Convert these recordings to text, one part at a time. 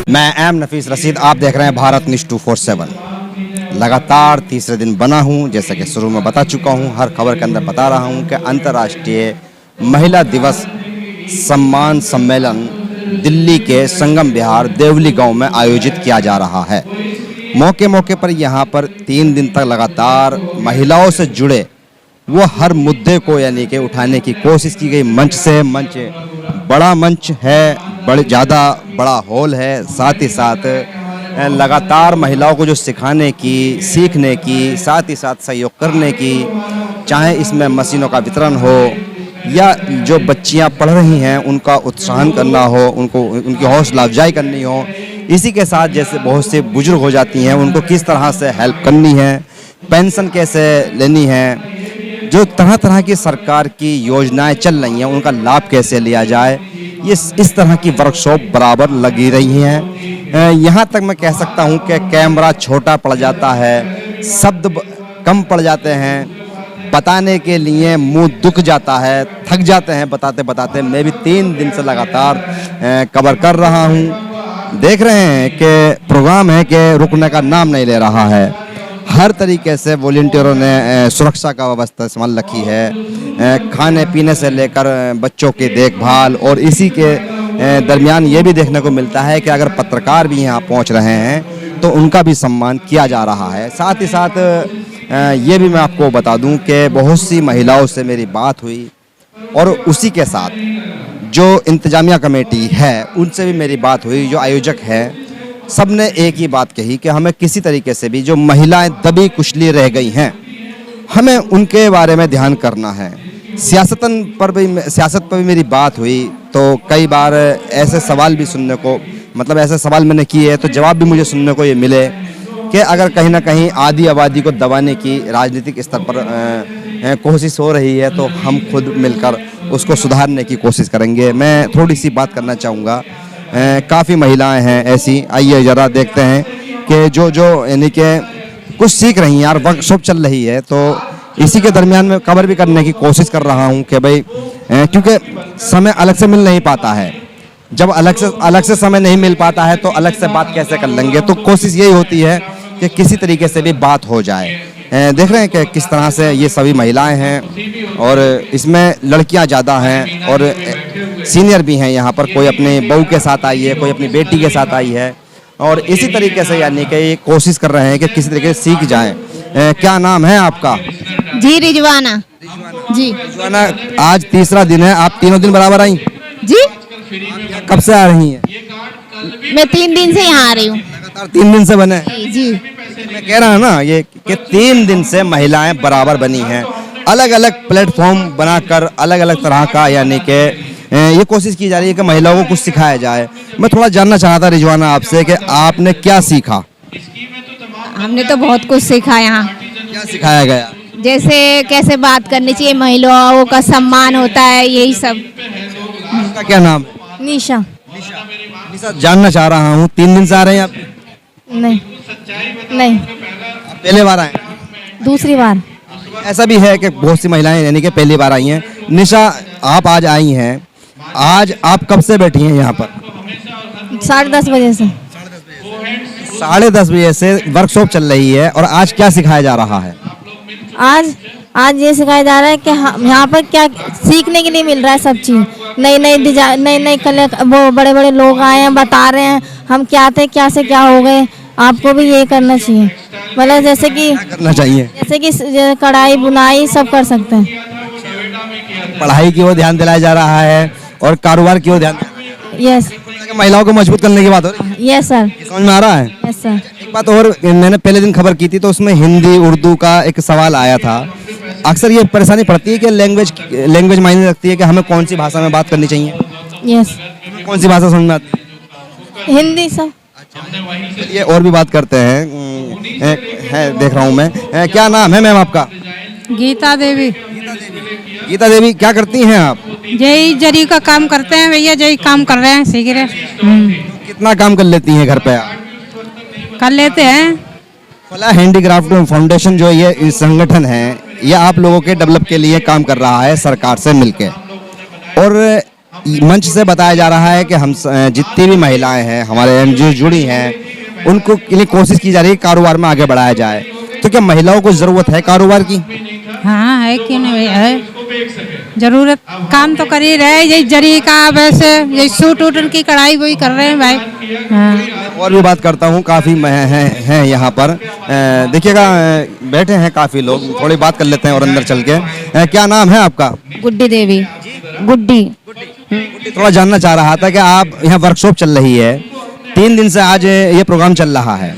मैं एम नफीस रशीद, आप देख रहे हैं भारत न्यूज़ 247। लगातार तीसरे दिन बना हूं, जैसा कि शुरू में बता चुका हूं, हर खबर के अंदर बता रहा हूं कि अंतर्राष्ट्रीय महिला दिवस सम्मान सम्मेलन दिल्ली के संगम विहार देवली गांव में आयोजित किया जा रहा है। मौके मौके पर यहां पर 3 दिन तक लगातार महिलाओं से जुड़े वो हर मुद्दे को यानी कि उठाने की कोशिश की गई। मंच से मंच, बड़ा मंच है, ज़्यादा बड़ा हॉल है, साथ ही साथ लगातार महिलाओं को जो सिखाने की, सीखने की, साथ ही साथ सहयोग करने की, चाहे इसमें मशीनों का वितरण हो या जो बच्चियां पढ़ रही हैं उनका उत्साहन करना हो, उनकी हौसला अफजाई करनी हो। इसी के साथ जैसे बहुत से बुजुर्ग हो जाती हैं, उनको किस तरह से हेल्प करनी है, पेंशन कैसे लेनी है, जो तरह तरह की सरकार की योजनाएं चल रही हैं उनका लाभ कैसे लिया जाए, ये इस तरह की वर्कशॉप बराबर लगी रही हैं। यहाँ तक मैं कह सकता हूँ कि कैमरा छोटा पड़ जाता है, शब्द कम पड़ जाते हैं, बताने के लिए मुंह दुख जाता है, थक जाते हैं बताते बताते। मैं भी 3 दिन से लगातार कवर कर रहा हूँ। देख रहे हैं कि प्रोग्राम है कि रुकने का नाम नहीं ले रहा है। हर तरीके से वॉलंटियरों ने सुरक्षा का व्यवस्था इस्तेमाल रखी है, खाने पीने से लेकर बच्चों की देखभाल, और इसी के दरमियान ये भी देखने को मिलता है कि अगर पत्रकार भी यहाँ पहुँच रहे हैं तो उनका भी सम्मान किया जा रहा है। साथ ही साथ ये भी मैं आपको बता दूं कि बहुत सी महिलाओं से मेरी बात हुई और उसी के साथ जो इंतजामिया कमेटी है उनसे भी मेरी बात हुई, जो आयोजक है, सब ने एक ही बात कही कि हमें किसी तरीके से भी जो महिलाएं दबी कुचली रह गई हैं, हमें उनके बारे में ध्यान करना है। सियासत पर भी मेरी बात हुई तो कई बार ऐसे सवाल भी सुनने को, मतलब ऐसे सवाल मैंने किए तो जवाब भी मुझे सुनने को ये मिले कि अगर कहीं ना कहीं आधी आबादी को दबाने की राजनीतिक स्तर पर कोशिश हो रही है तो हम खुद मिलकर उसको सुधारने की कोशिश करेंगे। मैं थोड़ी सी बात करना चाहूँगा। काफ़ी महिलाएं हैं ऐसी, आइए ज़रा देखते हैं कि जो यानी कि कुछ सीख रही हैं। यार वर्कशॉप चल रही है तो इसी के दरमियान में कवर भी करने की कोशिश कर रहा हूँ कि भाई क्योंकि समय अलग से मिल नहीं पाता है, जब अलग से समय नहीं मिल पाता है तो अलग से बात कैसे कर लेंगे। तो कोशिश यही होती है कि किसी तरीके से भी बात हो जाए। देख रहे हैं कि किस तरह से ये सभी महिलाएं हैं और इसमें लड़कियां ज़्यादा हैं और सीनियर भी हैं यहाँ पर। कोई अपने बहू के साथ आई है, कोई अपनी बेटी के साथ आई है और इसी तरीके से यानी कि ये कोशिश कर रहे हैं कि किसी तरीके से सीख जाएं। क्या नाम है आपका? जी रिजवाना। जी रिजवाना, आज तीसरा दिन है, आप तीनों दिन बराबर आई? जी। कब से आ रही हैं? मैं 3 दिन से यहाँ आ रही हूँ। लगातार 3 दिन से बने? जी। मैं कह रहा हूँ ना ये कि 3 दिन से महिलाएं बराबर बनी हैं, अलग अलग प्लेटफॉर्म बनाकर अलग अलग तरह का यानी कि ये कोशिश की जा रही है कि महिलाओं को कुछ सिखाया जाए। मैं थोड़ा जानना चाहता रिजवाना आपसे कि आपने क्या सीखा? हमने तो बहुत कुछ सीखा यहाँ। क्या सिखाया गया? जैसे कैसे बात करनी चाहिए, महिलाओं का सम्मान होता है, यही सब। आपका क्या नाम है? निशा। निशा, जानना चाह रहा हूँ 3 दिन से आ रहे हैं आप? नहीं। आप पहले बार आए? दूसरी बार। ऐसा भी है कि बहुत सी महिलाएं यानी कि पहली बार आई हैं। निशा, आप आज आई हैं, आज आप कब से बैठी हैं यहाँ पर? 10:30 बजे से। 10:30 बजे से वर्कशॉप चल रही है और आज क्या सिखाया जा रहा है? आज ये सिखाया जा रहा है कि यहाँ पर क्या सीखने के लिए मिल रहा है, सब चीज़ नई डिजाइन, नई कलर, वो बड़े बड़े लोग आए हैं, बता रहे हैं हम क्या थे, क्या से क्या हो गए। आपको भी ये करना चाहिए, मतलब जैसे कि करना चाहिए, जैसे कि कढ़ाई बुनाई सब कर सकते हैं। पढ़ाई की ओर ध्यान दिलाया जा रहा है और कारोबार की ओर ध्यान। यस। महिलाओं को मजबूत करने की बात हो रही है। Yes sir. समझ में आ रहा है? Yes sir. एक बात और, मैंने पहले दिन खबर की थी तो उसमें हिंदी उर्दू का एक सवाल आया था। अक्सर ये परेशानी पड़ती है कि लैंग्वेज मायने रखती है कि हमें कौन सी भाषा में बात करनी चाहिए। यस। कौन सी भाषा समझ में आती है? हिंदी सर। ये और भी बात करते हैं। देख रहा हूँ मैं। क्या नाम है मैम आपका? गीता देवी। गीता देवी, क्या करती हैं आप? यही जरी का काम करते हैं भैया, यही काम कर रहे हैं, सीख रहे हैं। कितना काम कर लेती हैं घर पे आप? कर लेते हैं। फला हैंडीक्राफ्ट फाउंडेशन जो ये संगठन है, ये आप लोगों के डेवलप के लिए काम कर रहा है सरकार से मिलके, और मंच से बताया जा रहा है कि हम जितनी भी महिलाएं हैं हमारे एनजीओ जुड़ी हैं उनको के लिए कोशिश की जा रही है कारोबार में आगे बढ़ाया जाए। तो क्या महिलाओं को ज़रूरत है कारोबार की? हाँ है, क्यों नहीं है, जरूरत काम तो कर ही रहे, यही जरी का वैसे यही सूट वूट की कढ़ाई वही कर रहे हैं भाई। हाँ। और भी बात करता हूँ, काफ़ी हैं यहाँ पर। देखिएगा बैठे हैं काफ़ी लोग, थोड़ी बात कर लेते हैं और अंदर चल के। क्या नाम है आपका? गुड्डी देवी। गुड्डी। थोड़ा जानना चाह रहा था कि आप यहाँ वर्कशॉप चल रही है 3 दिन से, आज ये प्रोग्राम चल रहा है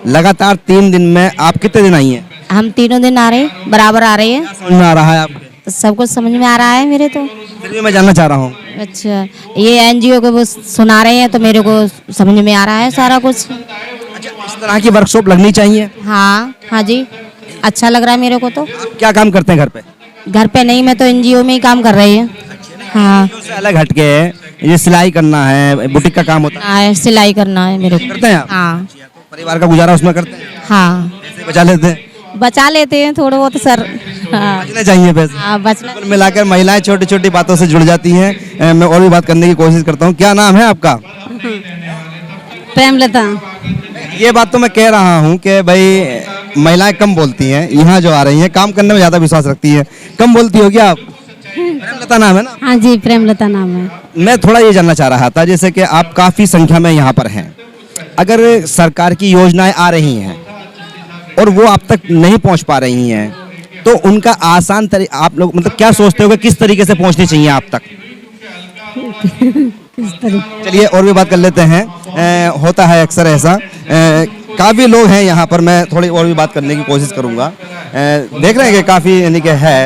लगातार 3 दिन में, आप कितने दिन आई हैं? हम तीनों दिन आ रहे हैं, बराबर आ रहे हैं। समझ में आ रहा है आपके? सब कुछ समझ में आ रहा है मेरे तो। फिर भी मैं जानना चाह रहा हूँ। अच्छा, ये एनजीओ को वो सुना रहे हैं तो मेरे को समझ में आ रहा है सारा कुछ। अच्छा, इस तरह की वर्कशॉप लगनी चाहिए। हाँ हाँ जी, अच्छा लग रहा है मेरे को तो। आप क्या काम करते हैं घर पे? घर पे नहीं, मैं तो एनजीओ में ही काम कर रही हूँ। हाँ उससे अलग हटके ये सिलाई करना है, बुटीक का काम होता है, हाँ, सिलाई करना है मेरे को। करते हैं आप? हाँ परिवार का गुजारा उसमें करते हैं, हाँ, पैसे बचा लेते हैं? बचा लेते हैं थोड़े बहुत सर। हाँ बचने चाहिए पैसे। हाँ, बचना। कुल मिलाकर महिलाएं छोटी छोटी बातों से जुड़ जाती हैं। मैं और भी बात करने की कोशिश करता हूँ। क्या नाम है आपका? प्रेमलता। ये बात तो मैं कह रहा हूँ कि भाई महिलाएं कम बोलती हैं, यहाँ जो आ रही हैं काम करने में ज़्यादा विश्वास रखती हैं, कम बोलती हो क्या आप? प्रेमलता नाम है ना? हाँ जी, प्रेमलता नाम है। मैं थोड़ा ये जानना चाह रहा था, जैसे कि आप काफ़ी संख्या में यहाँ पर हैं, अगर सरकार की योजनाएं आ रही हैं और वो आप तक नहीं पहुँच पा रही हैं तो उनका आसान आप लोग मतलब क्या सोचते हो कि किस तरीके से पहुँचनी चाहिए आप तक? चलिए और भी बात कर लेते हैं। होता है अक्सर ऐसा, काफ़ी लोग हैं यहाँ पर, मैं थोड़ी और भी बात करने की कोशिश करूँगा। देख रहे हैं कि काफ़ी यानी कि है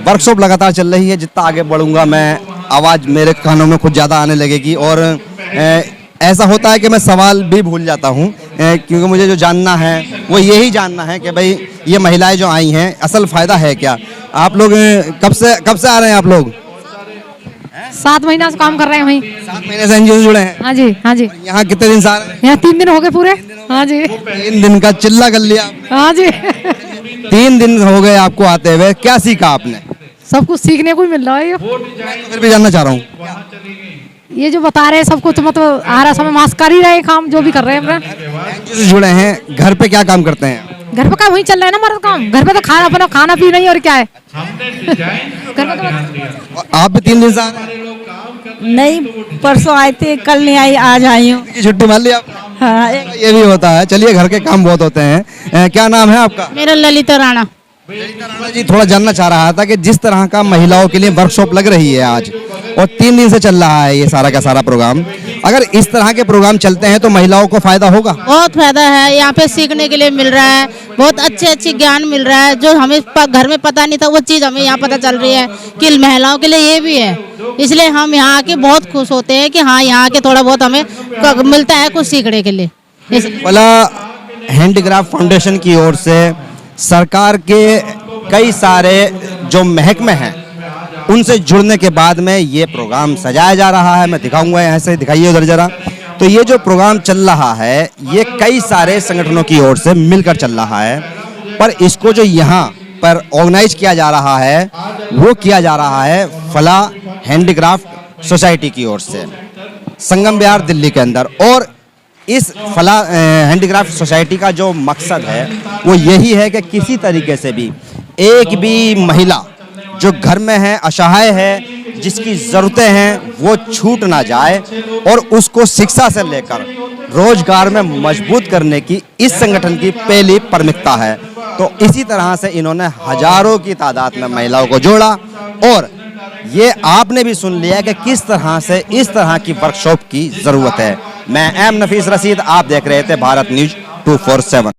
वर्कशॉप लगातार चल रही है। जितना आगे बढ़ूंगा मैं आवाज़ मेरे कानों में कुछ ज़्यादा आने लगेगी और ऐसा होता है कि मैं सवाल भी भूल जाता हूँ, क्योंकि मुझे जो जानना है वो यही जानना है कि भाई ये महिलाएं जो आई हैं असल फ़ायदा है क्या? आप लोग कब से आ रहे हैं आप लोग? 7 महीना से काम कर रहे हैं वहीं। 7 महीने से एनजीओ से जुड़े हैं? हाँ जी, हाँ जी। यहाँ कितने दिन से आ रहे हैं? यहाँ 3 दिन हो गए पूरे। हाँ जी, 3 दिन का चिल्ला कर लिया आपने। हाँ जी। 3 दिन हो गए आपको आते हुए, क्या सीखा आपने? सब कुछ सीखने को ही मिल रहा है। फिर भी जानना चाह रहा हूँ। ये जो बता रहे हैं सब कुछ मतलब आ रहा, समय मास्क कर ही रहे काम जो भी कर रहे हैं। एनजीओ से जुड़े हैं, घर पे क्या काम करते हैं? घर पे काम वही चल रहा है ना हमारा काम। घर पे तो खाना अपना खाना पीना ही, और क्या है। घर पे तो और आप भी 3 दिन से आ रहे हैं? नहीं, परसों आए थे, कल नहीं आई, आज आई हूँ। की छुट्टी मार ली आप? हाँ, ये भी होता है। चलिए, घर के काम बहुत होते हैं। क्या नाम है आपका? मेरा ललिता राणा। जी, थोड़ा जानना चाह रहा था कि जिस तरह का महिलाओं के लिए वर्कशॉप लग रही है आज और 3 दिन से चल रहा है ये सारा का सारा प्रोग्राम, अगर इस तरह के प्रोग्राम चलते हैं तो महिलाओं को फायदा होगा? बहुत फायदा है, यहाँ पे सीखने के लिए मिल रहा है, बहुत अच्छे ज्ञान मिल रहा है जो हमें घर में पता नहीं था, वो चीज़ हमें यहाँ पता चल रही है कि महिलाओं के लिए ये भी है। इसलिए हम यहाँ आके बहुत खुश होते हैं कि हाँ, यहाँ आके थोड़ा बहुत हमें मिलता है कुछ सीखने के लिए। फला हैंडीक्राफ्ट फाउंडेशन की ओर से सरकार के कई सारे जो महकमे हैं उनसे जुड़ने के बाद में ये प्रोग्राम सजाया जा रहा है। मैं दिखाऊंगा, यहाँ से दिखाइए उधर जरा। तो ये जो प्रोग्राम चल रहा है ये कई सारे संगठनों की ओर से मिलकर चल रहा है, पर इसको जो यहाँ पर ऑर्गेनाइज किया जा रहा है वो किया जा रहा है फला हैंडीक्राफ्ट सोसाइटी की ओर से, संगम विहार दिल्ली के अंदर। और इस फला हैंडीक्राफ्ट सोसाइटी का जो मकसद है वो यही है कि किसी तरीके से भी एक भी महिला जो घर में है, असहाय है, जिसकी ज़रूरतें हैं वो छूट ना जाए और उसको शिक्षा से लेकर रोजगार में मजबूत करने की इस संगठन की पहली प्राथमिकता है। तो इसी तरह से इन्होंने हजारों की तादाद में महिलाओं को जोड़ा और ये आपने भी सुन लिया कि किस तरह से इस तरह की वर्कशॉप की ज़रूरत है। मैं एम नफीस रशीद, आप देख रहे थे भारत न्यूज 247।